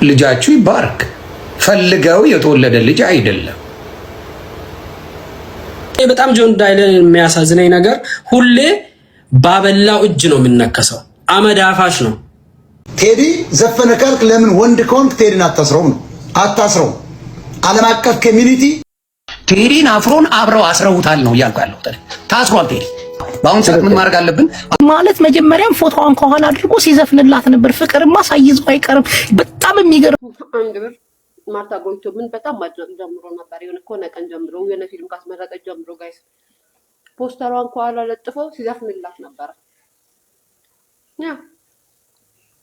ልጃችሁ ይባርክ። ፈልገው የተወለደ ልጅ አይደለም። በጣም ጆን ዳይለን የሚያሳዝነኝ ነገር ሁሌ ባበላው እጅ ነው የሚነከሰው። አመድ አፋሽ ነው። ቴዲ ዘፈነ ካልክ ለምን ወንድ ከሆንክ ቴዲን አታስረው ነው አታስረው። ዓለም አቀፍ ኮሚኒቲ ቴዲን አፍሮን አብረው አስረውታል ነው እያልኩ ያለሁት። ታስሯል ቴዲ። በአሁን ሰዓት ምን ማድረግ አለብን ማለት መጀመሪያም ፎቶዋን ከኋላ አድርጎ ሲዘፍንላት ነበር። ፍቅርማ ሳይይዘው አይቀርም። በጣም የሚገርም አንድ ብር ማርታ ጎይቶ ምን በጣም ማድረግ ጀምሮ ነበር። የሆነ ከሆነ ቀን ጀምሮ የሆነ ፊልም ካስመረቀች ጀምሮ ጋይስ ፖስተሯን ከኋላ ለጥፈው ሲዘፍንላት ነበር። ያ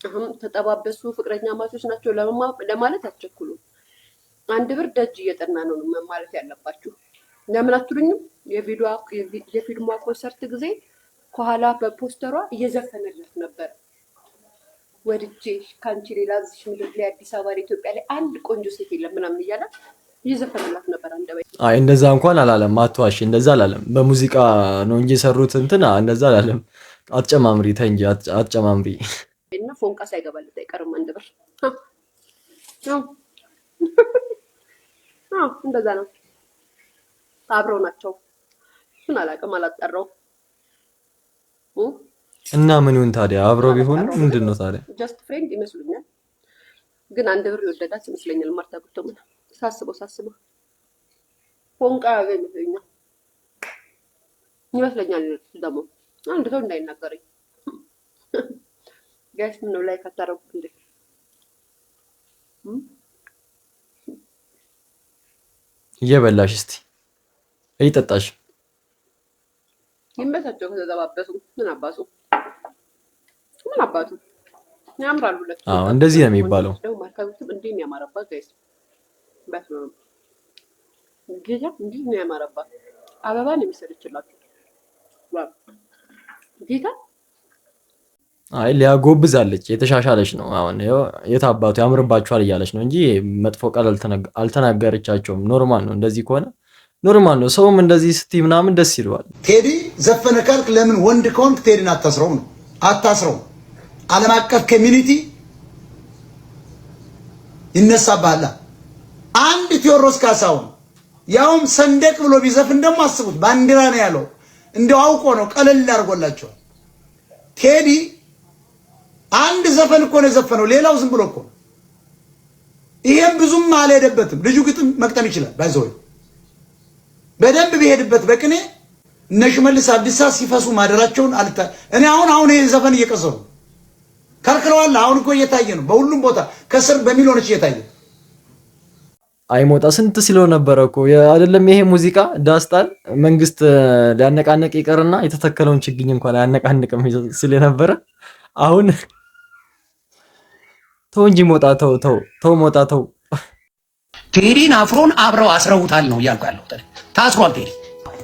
አሁን ተጠባበሱ ፍቅረኛ ማቾች ናቸው ለማለት አትቸኩሉ። አንድ ብር ደጅ እየጠና ነው ማለት ያለባችሁ። ለምን አትሉኝም? የፊልሟ ኮንሰርት ጊዜ ከኋላ በፖስተሯ እየዘፈነላት ነበር። ወድጄ ካንቺ ሌላ እዚህ ምድር ላይ አዲስ አበባ ላይ ኢትዮጵያ ላይ አንድ ቆንጆ ሴት የለም ምናምን እያለ እየዘፈነላት ነበር። አይ እንደዛ እንኳን አላለም። አትዋሽ፣ እንደዛ አላለም። በሙዚቃ ነው እንጂ ሰሩት እንትና እንደዛ አላለም። አትጨማምሪ ተይ እንጂ አትጨማምሪ። እና ፎንቃ ሳይገባለት አይቀርም አንድ ብር። እንደዛ ነው። አብረው ናቸው። ምን አላውቅም፣ አላጠራው እና ምን ይሁን ታዲያ? አብረው ቢሆኑ ምንድነው ታዲያ? ጀስት ፍሬንድ ይመስሉኛል፣ ግን አንድ ብር ይወደዳት ይመስለኛል። ማርታ ጉቶ ምን ሳስበው ፎንቃ ይመስለኛል። ደግሞ አንድ ሰው እንዳይናገረኝ ጋይስ ምን ነው ላይ ካታረጉት እንዴ? እየበላሽ እስቲ እየጠጣሽ ይመሳቸው ከተዘባበሱ ምን አባቱ ያምራሉ። አዎ እንደዚህ ነው የሚባለው። ደግሞ ማርካቱም እንዴ የሚያማረባት ጋይስ በስመ አብ ጌታ እንዴ ነው ያማረባት። አበባን የሚሰልችላችሁ ዋው ጌታ አይ ሊያጎብዛለች የተሻሻለች ነው። አሁን የታባቱ ያምርባችኋል እያለች ነው እንጂ መጥፎ ቃል አልተናገረቻቸውም። ኖርማል ነው፣ እንደዚህ ከሆነ ኖርማል ነው። ሰውም እንደዚህ ስትይ ምናምን ደስ ይለዋል። ቴዲ ዘፈነ ካልክ ለምን ወንድ ከሆንክ ቴዲን አታስረው ነው አታስረው። ዓለም አቀፍ ኮሚኒቲ ይነሳባላ። አንድ ቴዎድሮስ ካሳሁን ያውም ሰንደቅ ብሎ ቢዘፍን ደግሞ አስቡት፣ ባንዲራ ነው ያለው። እንደው አውቆ ነው ቀለል አድርጎላቸዋል። ቴዲ አንድ ዘፈን እኮ ነው የዘፈነው፣ ሌላው ዝም ብሎ እኮ። ይሄም ብዙም አልሄደበትም። ልጁ ግጥም መቅጠም ይችላል። ባይዘው በደንብ ቢሄድበት በቅኔ እነ ሽመልስ አብዲሳ ሲፈሱ ማደራቸውን አልታ እኔ አሁን ይሄ ዘፈን እየቀሰሩ ከልክለዋል። አሁን እኮ እየታየ ነው በሁሉም ቦታ ከስር በሚሊዮኖች እየታየ። አይሞጣ ስንት ሲለው ነበረ እኮ አይደለም ይሄ ሙዚቃ ዳስታል መንግስት ሊያነቃነቅ ይቀርና የተተከለውን ችግኝ እንኳን አያነቃንቅም ሲል ነበረ። አሁን ተው እንጂ ሞጣ ተው ሞጣ ተው። ቴዲን አፍሮን አብረው አስረውታል ነው እያልኩ ያለሁት። ታስሯል ቴዲ።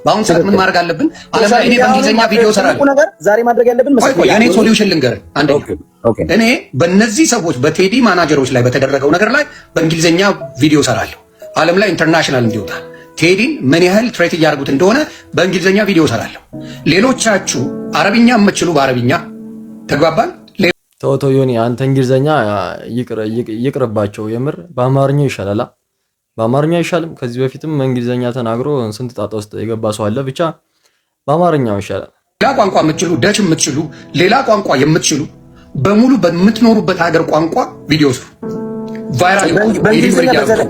በአሁን ሰዓት ምን ማድረግ አለብን? ዓለም ላይ እኔ በእንግሊዝኛ ቪዲዮ ሰራለሁ። ዛሬ ማድረግ ያለብን መሰለኝ የኔ ሶሉሽን ልንገር። እኔ በእነዚህ ሰዎች በቴዲ ማናጀሮች ላይ በተደረገው ነገር ላይ በእንግሊዝኛ ቪዲዮ ሰራለሁ። ዓለም ላይ ኢንተርናሽናል እንዲወጣ ቴዲን ምን ያህል ትሬት እያደረጉት እንደሆነ በእንግሊዝኛ ቪዲዮ ሰራለሁ። ሌሎቻችሁ አረብኛ የምትችሉ በአረብኛ ተግባባን። ተው ዮኒ አንተ እንግሊዝኛ ይቅርባቸው። የምር በአማርኛው ይሻላል። በአማርኛ አይሻልም? ከዚህ በፊትም እንግሊዝኛ ተናግሮ ስንት ጣጣ ውስጥ የገባ ሰው አለ። ብቻ በአማርኛው ይሻላል። ሌላ ቋንቋ የምትችሉ ደች የምትችሉ ሌላ ቋንቋ የምትችሉ በሙሉ በምትኖሩበት ሀገር ቋንቋ ቪዲዮ ስሩ። ቫይራል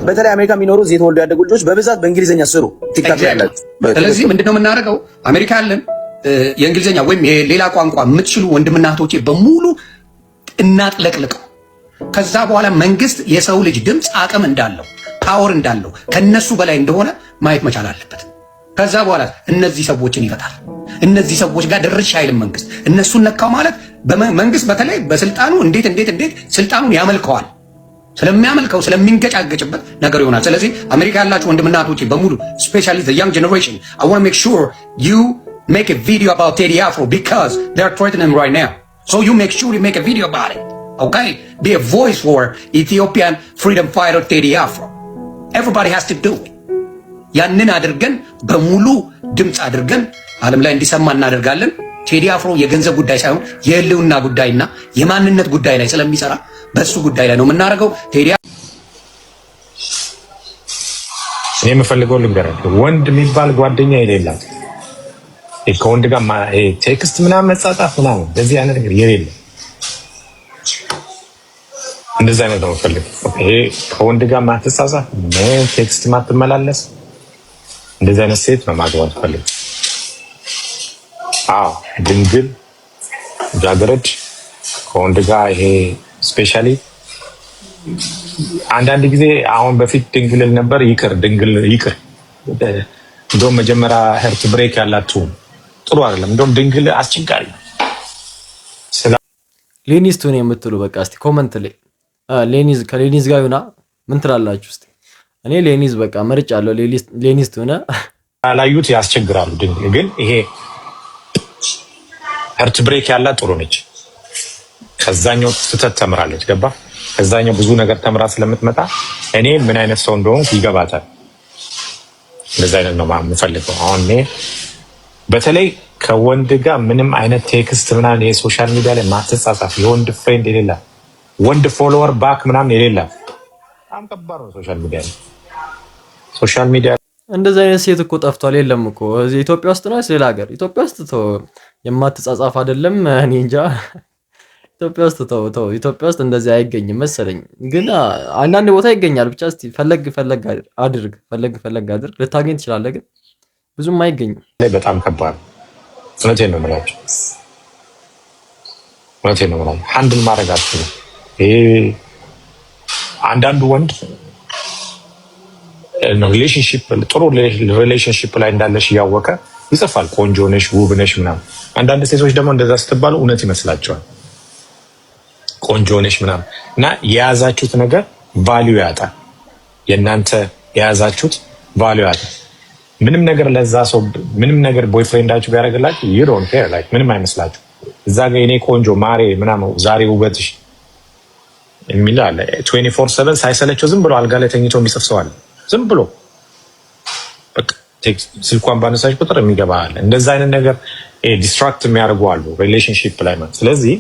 በተለይ አሜሪካ የሚኖሩ እዚህ የተወልዱ ያደጉ ልጆች በብዛት በእንግሊዝኛ ስሩ። ቲክታክ ላይ ያላችሁ። ስለዚህ ምንድነው የምናደርገው? አሜሪካ ያለን የእንግሊዝኛ ወይም ሌላ ቋንቋ የምትችሉ ወንድምና እህቶቼ በሙሉ እናጥለቅልቀው። ከዛ በኋላ መንግስት የሰው ልጅ ድምፅ አቅም እንዳለው ፓወር እንዳለው ከነሱ በላይ እንደሆነ ማየት መቻል አለበት። ከዛ በኋላ እነዚህ ሰዎችን ይፈታል። እነዚህ ሰዎች ጋር ድርሽ አይልም መንግስት። እነሱን ነካው ማለት መንግስት በተለይ በስልጣኑ እንዴት ስልጣኑን ያመልከዋል። ስለሚያመልከው ስለሚንገጫገጭበት ነገር ይሆናል። ስለዚህ አሜሪካ ያላችሁ ወንድምና እህቶቼ በሙሉ ስፔሻሊ the young generation I want to make sure you make a video about Teddy Afro because they are threatening him right now. So you make sure you make a video about it. Okay? Be a voice for Ethiopian freedom fighter Teddy Afro. Everybody has to do it. ያንን አድርገን በሙሉ ድምጽ አድርገን ዓለም ላይ እንዲሰማ እናደርጋለን። ቴዲ አፍሮ የገንዘብ ጉዳይ ሳይሆን የህልውና ጉዳይና የማንነት ጉዳይ ላይ ስለሚሰራ በሱ ጉዳይ ላይ ነው የምናደርገው። ቴዲ እኔ የምፈልገው ልንገርህ፣ ወንድ የሚባል ጓደኛ የሌላት ከወንድ ጋር ቴክስት ምናምን መጻጻፍ ምናምን እንደዚህ አይነት ነገር የሌለ እንደዚህ አይነት ነው የምፈልገው። ከወንድ ጋር ማትጻጻፍ ቴክስት ማትመላለስ እንደዚህ አይነት ሴት ነው ማግባት ፈልግ። ድንግል ጃገረድ ከወንድ ጋር ይሄ ስፔሻሊ አንዳንድ ጊዜ አሁን በፊት ድንግል ነበር ድንግል ይቅር። እንደውም መጀመሪያ ሄርት ብሬክ ያላችሁ ጥሩ አይደለም። እንደውም ድንግል አስቸጋሪ ነው። ሌኒዝ ቱን የምትሉ በቃ እስቲ ኮመንት ላይ ሌኒዝ ከሌኒዝ ጋር ይሁና ምን ትላላችሁ እስቲ? እኔ ሌኒዝ በቃ መርጫ አለው። ሌኒዝ ቱን ያላዩት ያስቸግራሉ። ድንግል ግን ይሄ ሄርት ብሬክ ያላት ጥሩ ነች። ከዛኛው ስህተት ተምራለች። ገባ? ከዛኛው ብዙ ነገር ተምራ ስለምትመጣ እኔ ምን አይነት ሰው እንደሆንኩ ይገባታል። እንደዛ አይነት ነው የምፈልገው። አሁን እኔ በተለይ ከወንድ ጋር ምንም አይነት ቴክስት ምናምን የሶሻል ሚዲያ ላይ ማትጻጻፍ የወንድ ፍሬንድ የሌላ ወንድ ፎሎወር ባክ ምናምን የሌላ በጣም ከባድ ነው። ሶሻል ሚዲያ እንደዛ አይነት ሴት እኮ ጠፍቷል። የለም እኮ እዚህ ኢትዮጵያ ውስጥ ነው ሌላ ሀገር? ኢትዮጵያ ውስጥ የማትጻጻፍ አይደለም እኔ እንጃ። ኢትዮጵያ ውስጥ ኢትዮጵያ ውስጥ እንደዚህ አይገኝም መሰለኝ፣ ግን አንዳንድ ቦታ ይገኛል። ብቻ እስቲ ፈለግ አድርግ ልታገኝ ትችላለህ፣ ግን ብዙም አይገኝም። በጣም ከባድ። እውነቴን ነው የምላቸው። ሃንድል ማድረግ አትችልም። ይሄ አንዳንዱ ወንድ ጥሩ ሪሌሽንሺፕ ላይ እንዳለሽ እያወቀ ይጽፋል፣ ቆንጆ ነሽ፣ ውብ ነሽ ምናምን። አንዳንድ ሴቶች ደግሞ እንደዛ ስትባሉ እውነት ይመስላቸዋል። ቆንጆ ነሽ ምናምን እና የያዛችሁት ነገር ቫልዩ ያጣል። የእናንተ የያዛችሁት ቫልዩ ያጣል። ምንም ነገር ለዛ ሰው ምንም ነገር ቦይፍሬንዳችሁ ቢያደርግላችሁ you don't care like ምንም አይመስላችሁ። እዛ ጋር የኔ ቆንጆ ማሬ ምናምን ዛሬ ውበትሽ የሚል አለ 24/7 ሳይሰለቸው ዝም ብሎ አልጋ ላይ ተኝቶ የሚጽፍ ሰው አለ። ዝም ብሎ በቃ ስልኳን ባነሳች ቁጥር የሚገባ አለ። እንደዛ አይነት ነገር ዲስትራክት የሚያደርጉ አሉ ሪሌሽንሺፕ ላይ ማለት። ስለዚህ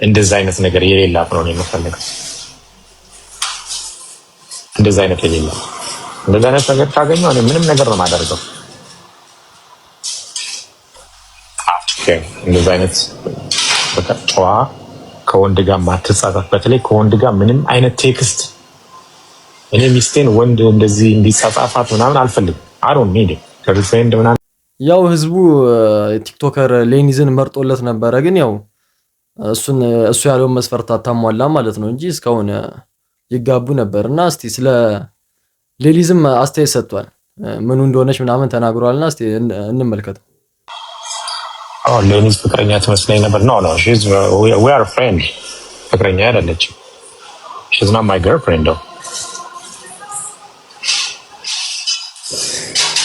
እንደዛ አይነት ነገር የሌላት ነው የምፈልገው። እንደዛ አይነት የሌላት እንደዛ አይነት ነገር ካገኘሁ እኔ ምንም ነገር ነው የማደርገው። እንደዛ አይነት በቃ ጨዋ ከወንድ ጋር ማትጻጻፍ፣ በተለይ ከወንድ ጋር ምንም አይነት ቴክስት እኔ ሚስቴን ወንድ እንደዚህ እንዲጻጻፋት ምናምን አልፈልግም። አሮን ኔድ ከሪፍሬንድ ምናምን ያው ህዝቡ ቲክቶከር ሌኒዝን መርጦለት ነበረ፣ ግን ያው እሱ ያለውን መስፈርት አታሟላ ማለት ነው እንጂ እስካሁን ይጋቡ ነበር። እና እስቲ ስለ ሌኒዝም አስተያየት ሰጥቷል። ምኑ እንደሆነች ምናምን ተናግሯልና እስቲ እንመልከተው። ሌኒዝ ፍቅረኛ ትመስለኝ ነበር። ኖ we are friends። ፍቅረኛ አይደለችም። she's not my girlfriend though።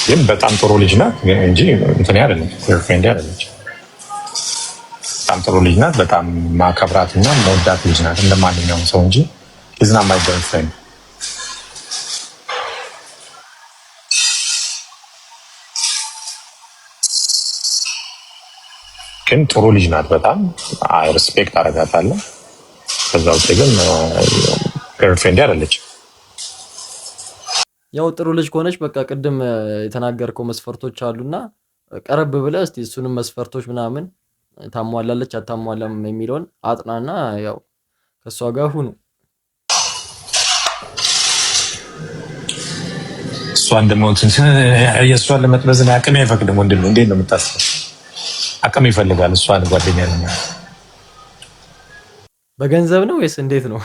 ግን በጣም ጥሩ ልጅ ናት እንጂ እንትን አይደለም፣ girlfriend አይደለች። በጣም ጥሩ ልጅ ናት። በጣም ማከብራትና መወዳት ልጅ ናት እንደማንኛውም ሰው እንጂ she's not my girlfriend። ግን ጥሩ ልጅ ናት። በጣም ሪስፔክት አደርጋታለሁ። ከዛ ውጭ ግን ገርልፍሬንድ አይደለች። ያው ጥሩ ልጅ ከሆነች በቃ ቅድም የተናገርከው መስፈርቶች አሉና ቀረብ ብለህ እስቲ እሱንም መስፈርቶች ምናምን ታሟላለች አታሟላም የሚለውን አጥናና ያው ከሷ ጋር ሁኑ። እሷን ደግሞ የእሷን ለመጥበዝን አቅሜ አይፈቅድም። ወንድም እንዴት ነው የምታስበው? አቅም ይፈልጋል። እሷን ጓደኛ ነው። በገንዘብ ነው ወይስ እንዴት ነው?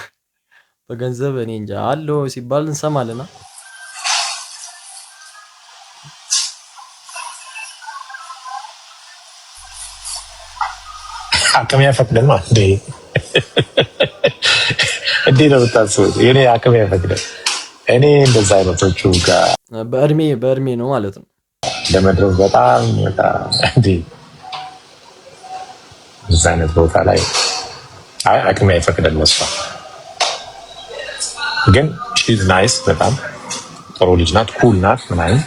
በገንዘብ እኔ እንጃ አለው ሲባል እንሰማለና አቅም ያፈቅዳል ማለት እንዴ ነው የምታስበው? የኔ አቅም ያፈቅዳል። እኔ እንደዛ አይነቶቹ ጋር በእድሜ ነው ማለት ነው ለመድረስ በጣም እንዴ እዛ አይነት ቦታ ላይ አቅሜ አይፈቅድም። እሷ ግን ሺዝ ናይስ፣ በጣም ጥሩ ልጅ ናት፣ ኩል ናት ምናምን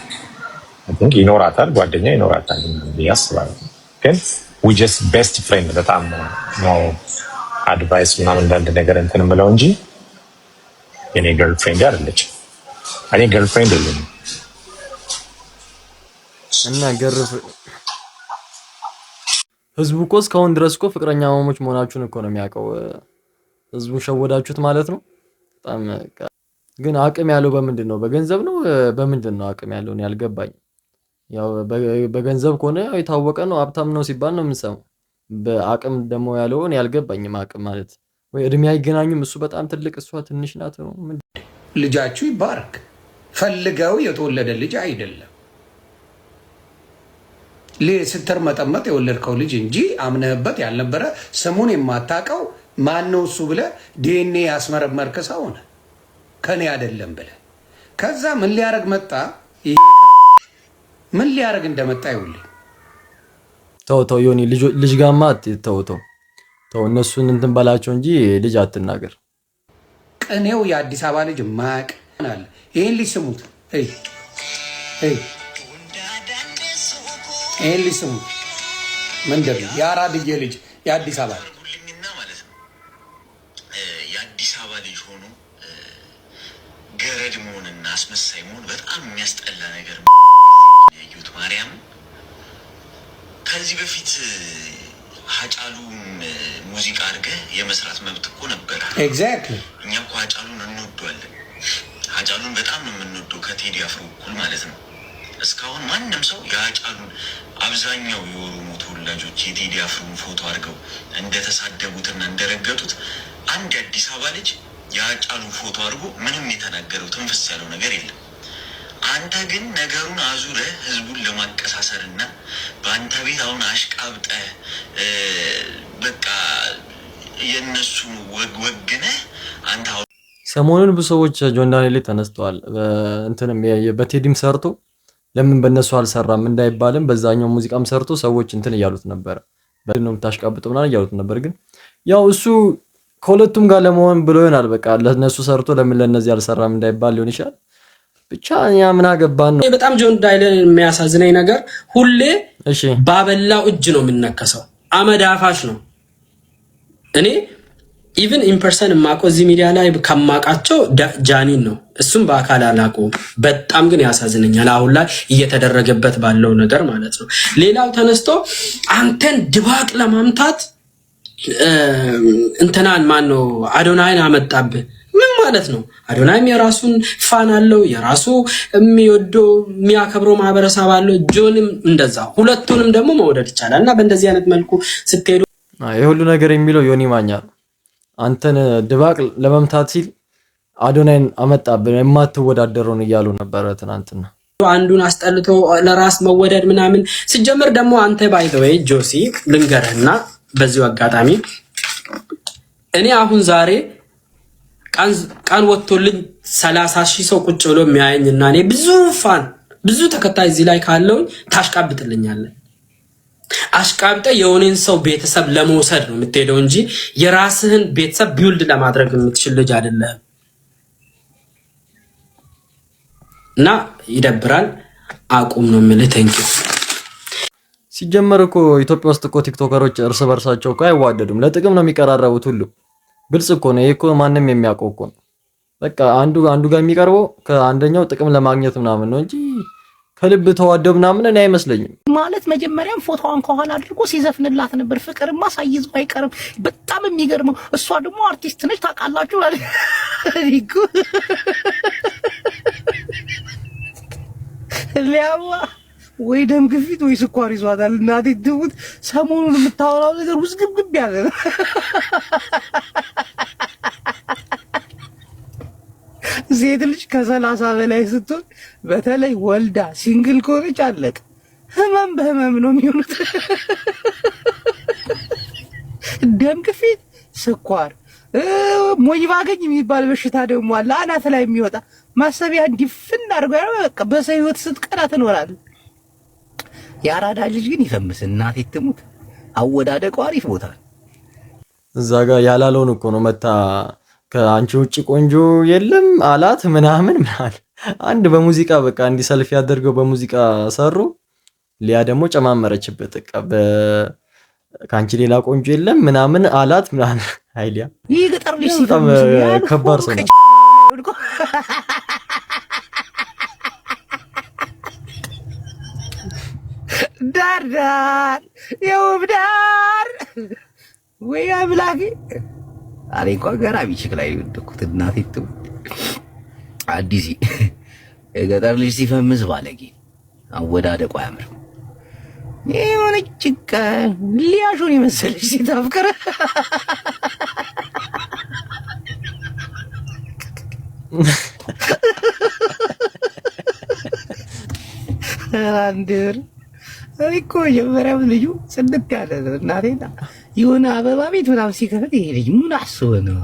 ይኖራታል፣ ጓደኛ ይኖራታል ብዬ አስባለሁ። ግን ዊ ጀስት ቤስት ፍሬንድ በጣም ነው አድቫይስ ምናምን እንዳንድ ነገር እንትን ምለው እንጂ የኔ ገርልፍሬንድ አይደለች። እኔ ገርልፍሬንድ የለኝም እና ህዝቡ እኮ እስካሁን ድረስ እኮ ፍቅረኛ ማሞች መሆናችሁን እኮ ነው የሚያውቀው። ህዝቡ ሸወዳችሁት ማለት ነው። በጣም ግን አቅም ያለው በምንድን ነው? በገንዘብ ነው? በምንድን ነው አቅም ያለው? ያልገባኝ። ያው በገንዘብ ከሆነ ያው የታወቀ ነው፣ ሀብታም ነው ሲባል ነው የምንሰማው። በአቅም ደግሞ ያለውን ያልገባኝም። አቅም ማለት ወይ እድሜ አይገናኙም። እሱ በጣም ትልቅ፣ እሷ ትንሽ ናት ነው። ልጃችሁ ይባረክ። ፈልገው የተወለደ ልጅ አይደለም። ስትር መጠመጥ የወለድከው ልጅ እንጂ አምነህበት ያልነበረ ስሙን የማታውቀው ማን ነው እሱ ብለህ ዲኤንኤ ያስመረመርክ ሰው ነህ። ከኔ አይደለም ብለህ ከዛ ምን ሊያረግ መጣ? ምን ሊያረግ እንደመጣ ይውልኝ። ተው ዮኒ፣ ልጅ ጋማ ተው እነሱን እንትን በላቸው እንጂ ልጅ አትናገር። ቅኔው የአዲስ አበባ ልጅ ማቅ አለ። ይሄን ልጅ ስሙት። ይሄን ልጅ ስሙት። ምንድን ነው የአራድዬ ልጅ የአዲስ አበባ ማለት ነው። የአዲስ አበባ ልጅ ሆኖ ገረድ መሆንና አስመሳይ መሆን በጣም የሚያስጠላ ነገር ያዩት ማርያም። ከዚህ በፊት ሀጫሉን ሙዚቃ አድርገህ የመስራት መብት እኮ ነበር። ኤግዛክትሊ። እኛ እኮ ሀጫሉን እንወደዋለን። ሀጫሉን በጣም ነው የምንወደው ከቴዲ አፍሮ እኩል ማለት ነው። እስካሁን ማንም ሰው የሀጫሉን አብዛኛው የኦሮሞ ተወላጆች የቴዲ አፍሮን ፎቶ አድርገው እንደተሳደቡትና እንደረገጡት አንድ የአዲስ አበባ ልጅ የሀጫሉን ፎቶ አድርጎ ምንም የተናገረው ትንፍስ ያለው ነገር የለም። አንተ ግን ነገሩን አዙረ ህዝቡን ለማቀሳሰርና በአንተ ቤት አሁን አሽቃብጠ በቃ የነሱን ወግነህ አንተ ሰሞኑን ብዙ ሰዎች ጆን ዳንኤል ላይ ተነስተዋል። እንትንም በቴዲም ሰርቶ ለምን በእነሱ አልሰራም እንዳይባልም በዛኛው ሙዚቃም ሰርቶ ሰዎች እንትን እያሉት ነበር። በደንብ ነው ታሽቃብጡ ምናምን እያሉት ነበር። ግን ያው እሱ ከሁለቱም ጋር ለመሆን ብሎ ይሆናል። በቃ ለነሱ ሰርቶ ለምን ለነዚህ አልሰራም እንዳይባል ሊሆን ይችላል። ብቻ ያ ምን አገባን ነው። በጣም ጆን ዳንኤል የሚያሳዝነኝ ነገር ሁሌ ባበላው እጅ ነው የምነከሰው። አመድ አፋሽ ነው። እኔ ኢቭን ኢምፐርሰን የማውቀው እዚህ ሚዲያ ላይ ከማውቃቸው ጃኒን ነው። እሱም በአካል አላውቀውም። በጣም ግን ያሳዝነኛል አሁን ላይ እየተደረገበት ባለው ነገር ማለት ነው። ሌላው ተነስቶ አንተን ድባቅ ለማምታት እንትናን ማን ነው አዶናይን አመጣብህ። ምን ማለት ነው? አዶናይም የራሱን ፋን አለው፣ የራሱ የሚወደው የሚያከብረው ማህበረሰብ አለው። ጆንም እንደዛ። ሁለቱንም ደግሞ መውደድ ይቻላል። እና በእንደዚህ አይነት መልኩ ስትሄዱ ይሄ ሁሉ ነገር የሚለው ዮኒ ማኛ አንተን ድባቅ ለመምታት ሲል አዶናይን አመጣብህ የማትወዳደረውን እያሉ ነበረ ትናንትና። አንዱን አስጠልቶ ለራስ መወደድ ምናምን ሲጀምር ደግሞ አንተ ባይ ዘ ዌይ ጆሲ ልንገርህና በዚሁ አጋጣሚ እኔ አሁን ዛሬ ቀን ወጥቶልኝ 30,000 ሰው ቁጭ ብሎ የሚያየኝና እኔ ብዙ ተከታይ እዚህ ላይ ካለውኝ ታሽቃብጥልኛለህ። አሽቃብጠ የሆነን ሰው ቤተሰብ ለመውሰድ ነው የምትሄደው እንጂ የራስህን ቤተሰብ ቢውልድ ለማድረግ የምትችል ልጅ አይደለም። እና ይደብራል። አቁም ነው የምልህ። ቴንኪው። ሲጀመር እኮ ኢትዮጵያ ውስጥ እኮ ቲክቶከሮች እርስ በርሳቸው እኮ አይዋደዱም። ለጥቅም ነው የሚቀራረቡት። ሁሉ ግልጽ እኮ ነው። ይሄ እኮ ማንም የሚያውቀው እኮ ነው። በቃ አንዱ ጋር የሚቀርበው ከአንደኛው ጥቅም ለማግኘት ምናምን ነው እንጂ ከልብ ተዋደው ምናምን እኔ አይመስለኝም። ማለት መጀመሪያም ፎቶዋን ከኋላ አድርጎ ሲዘፍንላት ነበር። ፍቅርማ ሳይዘው አይቀርም። በጣም የሚገርመው እሷ ደግሞ አርቲስት ነች ታውቃላችሁ ማለት ሪኩ ሊያዋ ወይ ደም ግፊት ወይ ስኳር ይዟታል። እናቴ ትሙት። ሰሞኑን የምታወራው ነገር ውዝግብግብ ያለ ነው። ሴት ልጅ ከ30 በላይ ስትሆን በተለይ ወልዳ ሲንግል ከሆነች አለቅ ህመም በህመም ነው የሚሆኑት። ደም ግፊት፣ ስኳር፣ ሞኝ ባገኝ የሚባል በሽታ ደግሞ አለ አናት ላይ የሚወጣ ማሰቢያ እንዲፍን አድርጎ በቃ በሰው ህይወት ስትቀራ ትኖራለህ። የአራዳ ልጅ ግን ይፈምስ። እናቴ ትሙት። አወዳደቁ አሪፍ ቦታ እዛ ጋር ያላለውን እኮ ነው መታ ከአንቺ ውጪ ቆንጆ የለም አላት ምናምን። አንድ በሙዚቃ በቃ እንዲ ሰልፍ ያደርገው በሙዚቃ ሰሩ። ሊያ ደግሞ ጨማመረችበት። በቃ ከአንቺ ሌላ ቆንጆ የለም ምናምን አላት ምናምን። አይዲያ ይህ ገጠር ልጅ በጣም ከባድ ሰው ነው። ዳር ዳር የውብ ዳር ወይ አምላኬ። አሬ እንኳን ገራሚ ችግር ላይ ወደኩት እናቴ ትው አዲስ የገጠር ልጅ ሲፈምስ ባለጌ አወዳደቁ አያምርም። የሆነ ጭቃ ሊያሾን የመሰለች ሴት አፍቅረ አንድር እኮ የመጀመሪያው ልጁ ጽድቅ ያለ እናቴና የሆነ አበባ ቤት ምናምን ሲከፍት ይሄ ልጅ ምን አስበ ነው?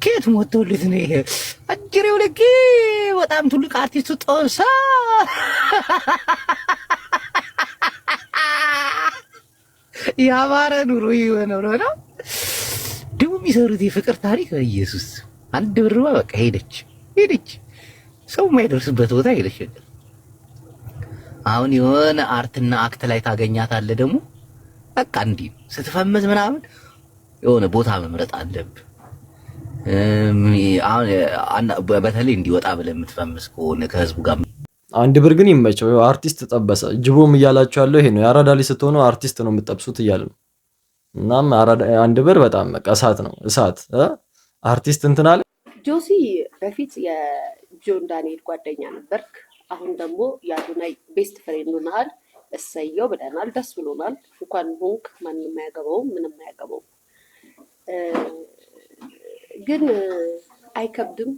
ከየት ሞተውልት ነው ይሄ አጅሬው ለጌ በጣም ትልቅ አርቲስት ጦሳ ያማረ ኑሮ ይሆነው ነው ደግሞ የሚሰሩት የፍቅር ታሪክ ኢየሱስ አንድ ብርማ በቃ ሄደች ሰው የማይደርስበት ቦታ ሄደች። አሁን የሆነ አርትና አክት ላይ ታገኛታለህ ደግሞ በቃ እንዲህ ስትፈምስ ምናምን የሆነ ቦታ መምረጥ አለብህ። አሁን በተለይ እንዲወጣ ብለህ የምትፈምስ ከሆነ ከህዝቡ ጋር አንድ ብር ግን ይመቸው። አርቲስት ጠበሰ ጅቦም እያላችሁ ያለው ይሄ ነው። የአራዳ ልጅ ስትሆኑ አርቲስት ነው የምትጠብሱት እያለ ነው። እናም አንድ ብር በጣም እሳት ነው እሳት አርቲስት እንትን አለ። ጆሲ በፊት የጆን ዳንኤል ጓደኛ ነበርክ። አሁን ደግሞ የአዶናይ ቤስት ፍሬንድ ሆነሃል። እሰየው ብለናል፣ ደስ ብሎናል። እንኳን ሆንክ። ማንም አያገባውም፣ ምንም አያገባውም። ግን አይከብድም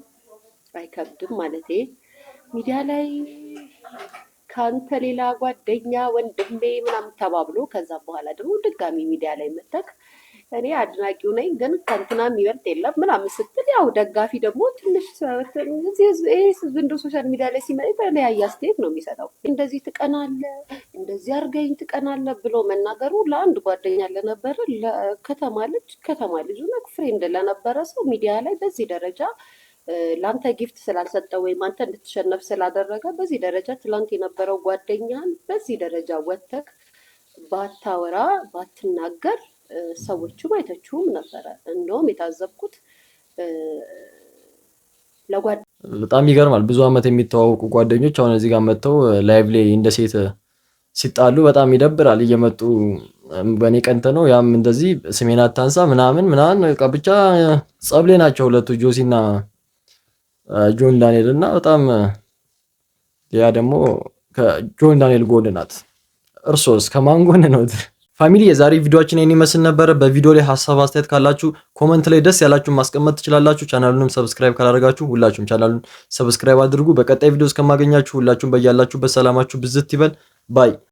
ማለቴ ሚዲያ ላይ ከአንተ ሌላ ጓደኛ ወንድሜ ምናምን ተባብሎ ከዛ በኋላ ደግሞ ድጋሚ ሚዲያ ላይ መተክ እኔ አድናቂው ነኝ ግን ከእንትና የሚበልጥ የለም ምናምን ስትል ያው ደጋፊ ደግሞ ትንሽ እንደ ሶሻል ሚዲያ ላይ ሲመጣ የተለያየ አስተያየት ነው የሚሰጠው። እንደዚህ ትቀናለ፣ እንደዚህ አርገኝ ትቀናለ ብሎ መናገሩ ለአንድ ጓደኛ ለነበረ ከተማ ልጅ ፍሬንድ ለነበረ ሰው ሚዲያ ላይ በዚህ ደረጃ ለአንተ ጊፍት ስላልሰጠ ወይም አንተ እንድትሸነፍ ስላደረገ በዚህ ደረጃ ትላንት የነበረው ጓደኛን በዚህ ደረጃ ወተክ ባታወራ ባትናገር ሰዎቹም አይተችውም ነበረ። እንደውም የታዘብኩት በጣም ይገርማል። ብዙ አመት የሚተዋወቁ ጓደኞች አሁን እዚህ ጋር መጥተው ላይቭ ላይ እንደ ሴት ሲጣሉ በጣም ይደብራል። እየመጡ በእኔ ቀንተ ነው ያም እንደዚህ ስሜን አታንሳ ምናምን ብቻ ጸብሌ ናቸው ሁለቱ ጆሲና ጆን ዳንኤል እና በጣም ያ ደግሞ ከጆን ዳንኤል ጎን ናት። እርሶስ ከማን ጎን ነው? ፋሚሊ የዛሬ ቪዲዮአችን ይሄን ይመስል ነበር። በቪዲዮ ላይ ሐሳብ አስተያየት ካላችሁ ኮሜንት ላይ ደስ ያላችሁን ማስቀመጥ ትችላላችሁ። ቻናሉንም ሰብስክራይብ ካላደረጋችሁ ሁላችሁም ቻናሉን ሰብስክራይብ አድርጉ። በቀጣይ ቪዲዮ እስከማገኛችሁ ሁላችሁም በያላችሁበት ሰላማችሁ ብዝት ይበል ባይ